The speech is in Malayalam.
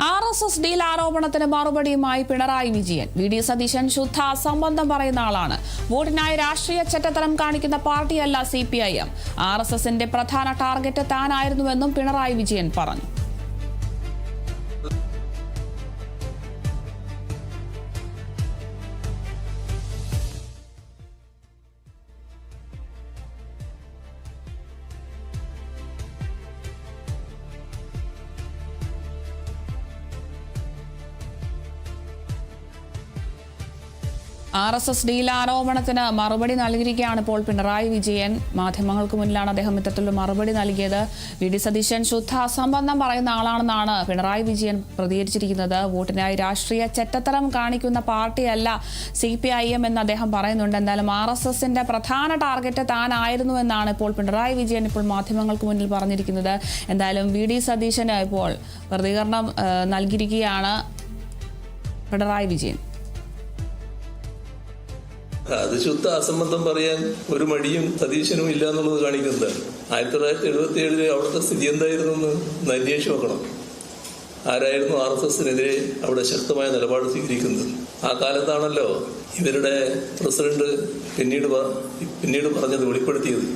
RSS ഡീൽ ആരോപണത്തിന് മറുപടിയുമായി പിണറായി വിജയൻ. വി.ഡി. സതീശൻ ശുദ്ധ അസംബന്ധം പറയുന്ന ആളാണ്. വോട്ടിനായി രാഷ്ട്രീയ ചെറ്റത്തരം കാണിക്കുന്ന പാർട്ടിയല്ല CPIM. RSSന്റെ പ്രധാന ടാർഗറ്റ് താനായിരുന്നുവെന്നും പിണറായി വിജയൻ പറഞ്ഞു. RSS ഡീൽ ആരോപണത്തിന് മറുപടി നൽകിയിരിക്കുകയാണ് ഇപ്പോൾ പിണറായി വിജയൻ. മാധ്യമങ്ങൾക്ക് മുന്നിലാണ് അദ്ദേഹം ഇത്തരത്തിലുള്ള മറുപടി നൽകിയത്. വി.ഡി. സതീശൻ ശുദ്ധ അസംബന്ധം പറയുന്ന ആളാണെന്നാണ് പിണറായി വിജയൻ പ്രതികരിച്ചിരിക്കുന്നത്. വോട്ടിനായി രാഷ്ട്രീയ ചെറ്റത്തരം കാണിക്കുന്ന പാർട്ടിയല്ല CPIM എന്ന് അദ്ദേഹം പറയുന്നുണ്ട്. എന്തായാലും RSSന്റെ പ്രധാന ടാർഗറ്റ് താനായിരുന്നു എന്നാണ് ഇപ്പോൾ പിണറായി വിജയൻ ഇപ്പോൾ മാധ്യമങ്ങൾക്ക് മുന്നിൽ പറഞ്ഞിരിക്കുന്നത്. എന്തായാലും വി.ഡി. സതീശന് ഇപ്പോൾ പ്രതികരണം നൽകിയിരിക്കുകയാണ് പിണറായി വിജയൻ. അത് ശുദ്ധ അസംബന്ധം പറയാൻ ഒരു മടിയും സതീശനും ഇല്ല എന്നുള്ളത് കാണിക്കുന്നത്. 1977 അവിടുത്തെ സ്ഥിതി എന്തായിരുന്നു എന്ന് അന്വേഷിച്ച് നോക്കണം. ആരായിരുന്നു RSSനെതിരെ അവിടെ ശക്തമായ നിലപാട് സ്വീകരിക്കുന്നത്? ആ കാലത്താണല്ലോ ഇവരുടെ പ്രസിഡന്റ് പിന്നീട് പറഞ്ഞത് വെളിപ്പെടുത്തിയത്.